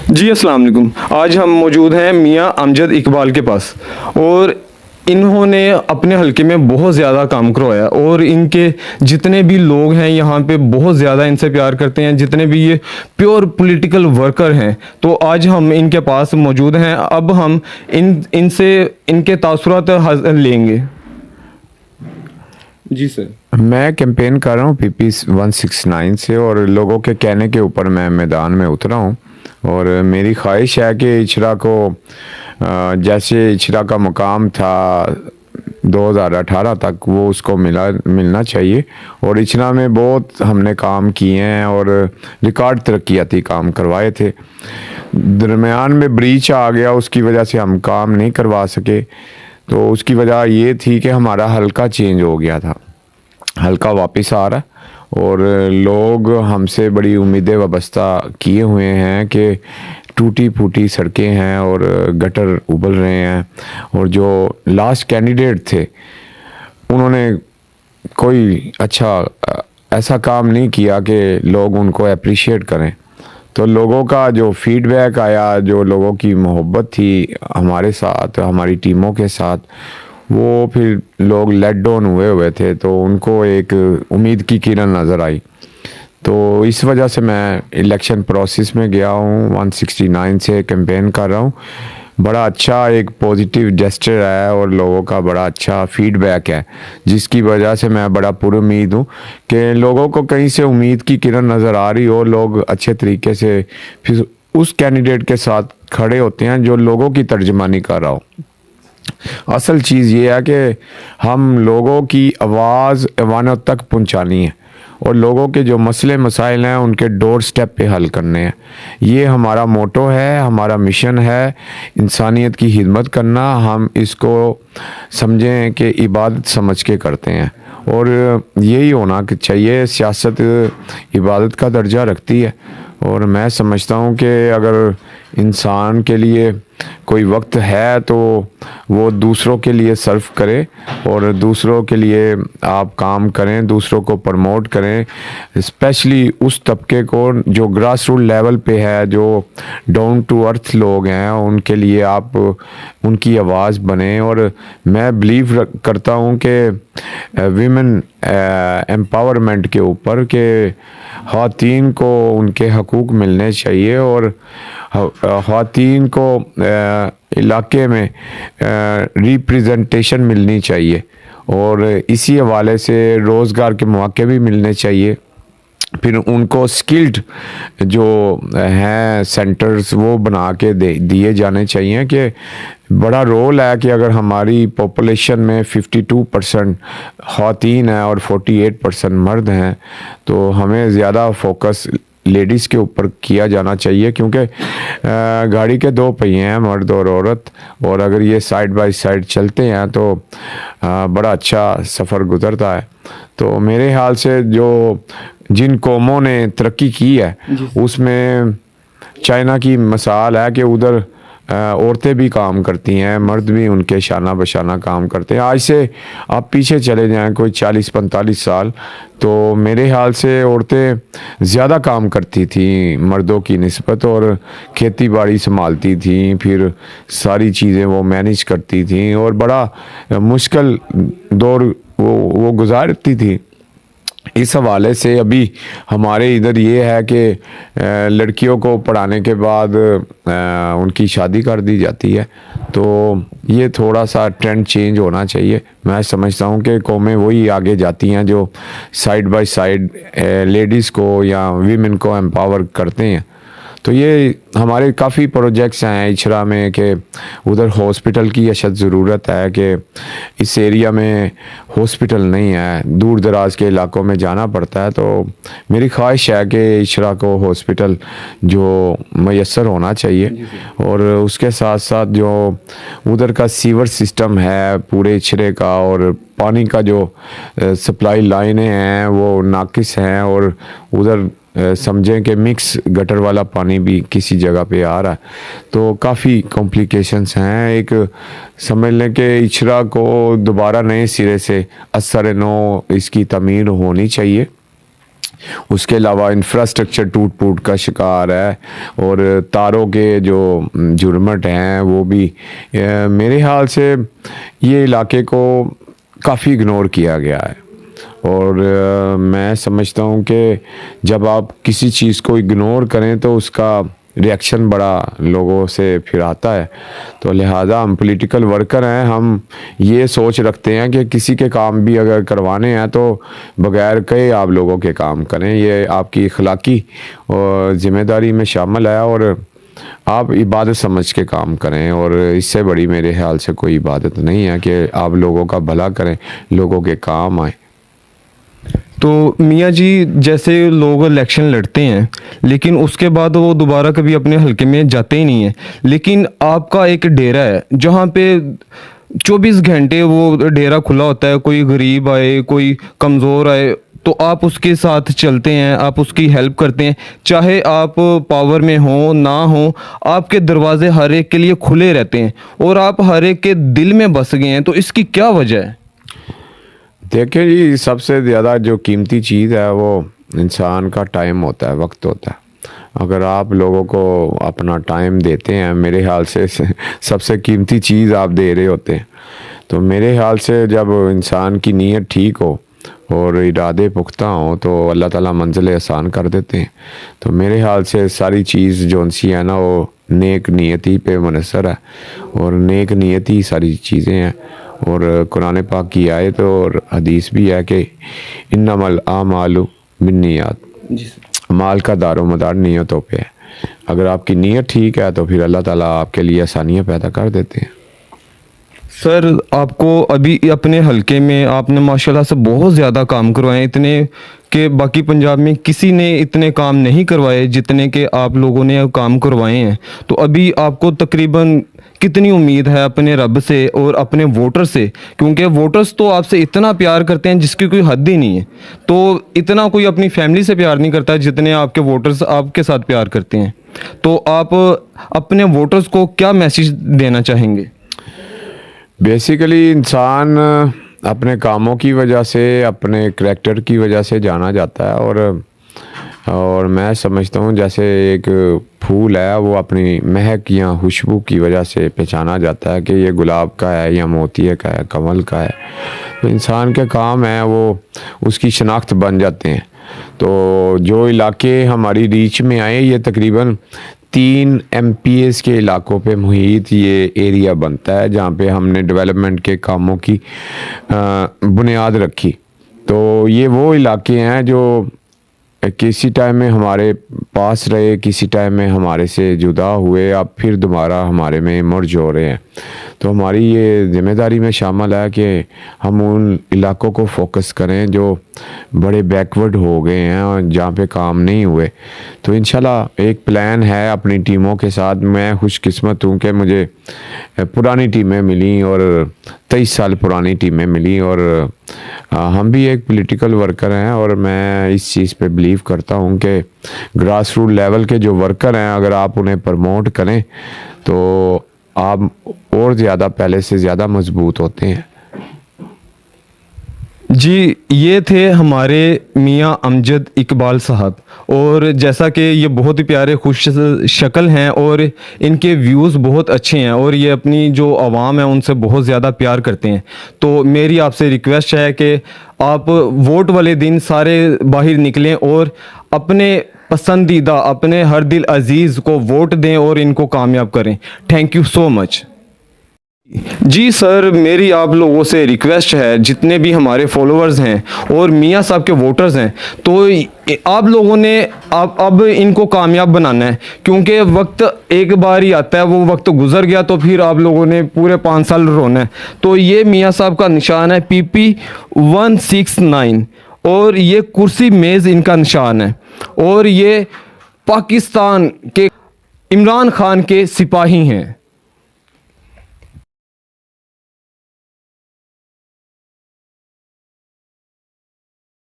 जी अस्सलाम वालेकुम। आज हम मौजूद हैं मियां अमजद इकबाल के पास और इन्होंने अपने हलके में बहुत ज़्यादा काम करवाया और इनके जितने भी लोग हैं यहाँ पे बहुत ज़्यादा इनसे प्यार करते हैं, जितने भी ये प्योर पॉलिटिकल वर्कर हैं। तो आज हम इनके पास मौजूद हैं। अब हम इनसे इनके तासुरात लेंगे। जी सर। मैं कैंपेन कर रहा हूँ पीपी 169 से और लोगों के कहने के ऊपर मैं मैदान में उतरा हूँ और मेरी ख्वाहिश है कि इचरा को जैसे इचरा का मुकाम था 2018 तक वो उसको मिलना चाहिए। और इचरा में बहुत हमने काम किए हैं और रिकॉर्ड तरक्याती काम करवाए थे। दरमियान में ब्रीच आ गया, उसकी वजह से हम काम नहीं करवा सके। तो उसकी वजह ये थी कि हमारा हल्का चेंज हो गया था, हल्का वापस आ रहा है और लोग हमसे बड़ी उम्मीदें वाबस्ता किए हुए हैं कि टूटी फूटी सड़कें हैं और गटर उबल रहे हैं। और जो लास्ट कैंडिडेट थे उन्होंने कोई अच्छा ऐसा काम नहीं किया कि लोग उनको अप्रिशिएट करें। तो लोगों का जो फीडबैक आया, जो लोगों की मोहब्बत थी हमारे साथ, हमारी टीमों के साथ, वो फिर लोग लेट डाउन हुए थे। तो उनको एक उम्मीद की किरण नज़र आई। तो इस वजह से मैं इलेक्शन प्रोसेस में गया हूँ, 169 से कैंपेन कर रहा हूँ। बड़ा अच्छा एक पॉजिटिव जेस्चर है और लोगों का बड़ा अच्छा फीडबैक है, जिसकी वजह से मैं बड़ा पुरुम्मीद हूँ कि लोगों को कहीं से उम्मीद की किरण नज़र आ रही हो। लोग अच्छे तरीके से फिर उस कैंडिडेट के साथ खड़े होते हैं जो लोगों की तर्जमानी कर रहा हो। असल चीज़ ये है कि हम लोगों की आवाज़ ऐवानों तक पहुंचानी है और लोगों के जो मसले मसाइल हैं उनके डोर स्टेप पे हल करने हैं। ये हमारा मोटो है, हमारा मिशन है, इंसानियत की खिदमत करना। हम इसको समझें कि इबादत समझ के करते हैं और यही होना चाहिए। सियासत इबादत का दर्जा रखती है और मैं समझता हूँ कि अगर इंसान के लिए कोई वक्त है तो वो दूसरों के लिए सर्व करे और दूसरों के लिए आप काम करें, दूसरों को प्रमोट करें, स्पेशली उस तबके को जो ग्रास रूट लेवल पे है, जो डाउन टू अर्थ लोग हैं, उनके लिए आप उनकी आवाज़ बने। और मैं बिलीव करता हूँ कि वीमेन एम्पावरमेंट के ऊपर के ख़वातीन को उनके हकूक़ मिलने चाहिए और ख़वातीन को इलाके में रिप्रेजेंटेशन मिलनी चाहिए और इसी हवाले से रोज़गार के मौके भी मिलने चाहिए। फिर उनको स्किल्ड जो हैं सेंटर्स वो बना के दिए जाने चाहिए कि बड़ा रोल है कि अगर हमारी पॉपुलेशन में 52% ख़वातीन हैं और 48% मर्द हैं तो हमें ज़्यादा फोकस लेडीज़ के ऊपर किया जाना चाहिए, क्योंकि गाड़ी के दो पहिए हैं, मर्द और औरत, और अगर ये साइड बाय साइड चलते हैं तो बड़ा अच्छा सफ़र गुजरता है। तो मेरे ख्याल से जो जिन कौमों ने तरक्की की है उसमें चाइना की मिसाल है कि उधर औरतें भी काम करती हैं, मर्द भी उनके शाना बशाना काम करते हैं। आज से आप पीछे चले जाएं कोई 40-45 साल, तो मेरे ख्याल से औरतें ज़्यादा काम करती थी मर्दों की निस्बत और खेती बाड़ी संभालती थी, फिर सारी चीज़ें वो मैनेज करती थी और बड़ा मुश्किल दौर वो गुजारती थी। इस हवाले से अभी हमारे इधर ये है कि लड़कियों को पढ़ाने के बाद उनकी शादी कर दी जाती है। तो ये थोड़ा सा ट्रेंड चेंज होना चाहिए। मैं समझता हूँ कि कौमें वही आगे जाती हैं जो साइड बाय साइड लेडीज़ को या वीमेन को एम्पावर करते हैं। तो ये हमारे काफ़ी प्रोजेक्ट्स हैं इचरा में कि उधर हॉस्पिटल की अशद ज़रूरत है कि इस एरिया में हॉस्पिटल नहीं है, दूर दराज के इलाकों में जाना पड़ता है। तो मेरी ख्वाहिश है कि इचरा को हॉस्पिटल जो मैसर होना चाहिए और उसके साथ साथ जो उधर का सीवर सिस्टम है पूरे इचरे का और पानी का जो सप्लाई लाइनें हैं वो नाकिस हैं और उधर समझें कि मिक्स गटर वाला पानी भी किसी जगह पे आ रहा है। तो काफ़ी कॉम्प्लिकेशंस हैं। एक समझ लें कि इचरा को दोबारा नए सिरे से असर नो इसकी तमीर होनी चाहिए उसके अलावा इंफ्रास्ट्रक्चर टूट फूट का शिकार है और तारों के जो झुरमट हैं वो भी मेरे ख्याल से ये इलाके को काफ़ी इग्नोर किया गया है। और मैं समझता हूँ कि जब आप किसी चीज़ को इग्नोर करें तो उसका रिएक्शन बड़ा लोगों से फिर आता है। तो लिहाजा हम पॉलिटिकल वर्कर हैं, हम ये सोच रखते हैं कि किसी के काम भी अगर करवाने हैं तो बगैर कहे आप लोगों के काम करें। ये आपकी अखलाकी और ज़िम्मेदारी में शामिल है और आप इबादत समझ के काम करें। और इससे बड़ी मेरे ख्याल से कोई इबादत नहीं है कि आप लोगों का भला करें, लोगों के काम आए। तो मियाँ जी, जैसे लोग इलेक्शन लड़ते हैं लेकिन उसके बाद वो दोबारा कभी अपने हलके में जाते ही नहीं है, लेकिन आपका एक डेरा है जहाँ पे 24 घंटे वो डेरा खुला होता है। कोई गरीब आए, कोई कमज़ोर आए तो आप उसके साथ चलते हैं, आप उसकी हेल्प करते हैं, चाहे आप पावर में हो ना हो, आपके दरवाजे हर एक के लिए खुले रहते हैं और आप हर एक के दिल में बस गए हैं। तो इसकी क्या वजह है? देखिए जी, सबसे ज़्यादा जो कीमती चीज़ है वो इंसान का टाइम होता है, वक्त होता है। अगर आप लोगों को अपना टाइम देते हैं, मेरे ख्याल से सबसे कीमती चीज़ आप दे रहे होते हैं। तो मेरे ख्याल से जब इंसान की नीयत ठीक हो और इरादे पुख्ता हो तो अल्लाह ताला मंजिलें आसान कर देते हैं। तो मेरे ख्याल से सारी चीज़ जो सी है ना वो नेक नियति पे मुनसर है और नेक नियति सारी चीज़ें हैं। और कुरान पाक की आयत और हदीस भी है कि इन्नमल आमालु बिन्नियात, माल का दारो मदार नीयतों पे है। अगर आपकी नीयत ठीक है तो फिर अल्लाह ताला आपके लिए आसानियाँ पैदा कर देते हैं। सर, आपको अभी अपने हलके में आपने माशाल्लाह से बहुत ज़्यादा काम करवाए, इतने कि बाकी पंजाब में किसी ने इतने काम नहीं करवाए जितने के आप लोगों ने काम करवाए हैं। तो अभी आपको तकरीबन कितनी उम्मीद है अपने रब से और अपने वोटर से? क्योंकि वोटर्स तो आपसे इतना प्यार करते हैं जिसकी कोई हद ही नहीं है। तो इतना कोई अपनी फैमिली से प्यार नहीं करता जितने आपके वोटर्स आपके साथ प्यार करते हैं। तो आप अपने वोटर्स को क्या मैसेज देना चाहेंगे? बेसिकली इंसान अपने कामों की वजह से, अपने करैक्टर की वजह से जाना जाता है। और मैं समझता हूँ जैसे एक फूल है वो अपनी महक या खुशबू की वजह से पहचाना जाता है कि ये गुलाब का है या मोतिये का है, कमल का है। तो इंसान के काम है वो उसकी शनाख्त बन जाते हैं। तो जो इलाके हमारी रीच में आए, ये तकरीबन 3 MPs के इलाकों पे मुहित ये एरिया बनता है जहाँ पे हमने डेवलपमेंट के कामों की बुनियाद रखी। तो ये वो इलाके हैं जो किसी टाइम में हमारे पास रहे, किसी टाइम में हमारे से जुदा हुए, अब फिर दोबारा हमारे में मर्ज हो रहे हैं। तो हमारी ये ज़िम्मेदारी में शामिल है कि हम उन इलाकों को फोकस करें जो बड़े बैकवर्ड हो गए हैं और जहाँ पे काम नहीं हुए। तो इंशाल्लाह एक प्लान है अपनी टीमों के साथ। मैं खुशकिस्मत हूँ कि मुझे पुरानी टीमें मिली और 23 साल पुरानी टीमें मिली और हम भी एक पॉलिटिकल वर्कर हैं और मैं इस चीज़ पे बिलीव करता हूँ कि ग्रास रूट लेवल के जो वर्कर हैं अगर आप उन्हें प्रमोट करें तो आप और ज़्यादा पहले से ज़्यादा मजबूत होते हैं। जी, ये थे हमारे मियाँ अमजद इकबाल साहब। और जैसा कि ये बहुत ही प्यारे खुश शक्ल हैं और इनके व्यूज़ बहुत अच्छे हैं और ये अपनी जो आवाम है उनसे बहुत ज़्यादा प्यार करते हैं। तो मेरी आपसे रिक्वेस्ट है कि आप वोट वाले दिन सारे बाहर निकलें और अपने पसंदीदा, अपने हर दिल अजीज़ को वोट दें और इनको कामयाब करें। Thank you so much. जी सर, मेरी आप लोगों से रिक्वेस्ट है, जितने भी हमारे फॉलोअर्स हैं और मियाँ साहब के वोटर्स हैं, तो आप लोगों ने अब इनको कामयाब बनाना है। क्योंकि वक्त एक बार ही आता है, वो वक्त गुजर गया तो फिर आप लोगों ने पूरे 5 साल रोना है। तो ये मियाँ साहब का निशान है PP 169 और ये कुर्सी मेज़ इनका निशान है और ये पाकिस्तान के इमरान खान के सिपाही हैं।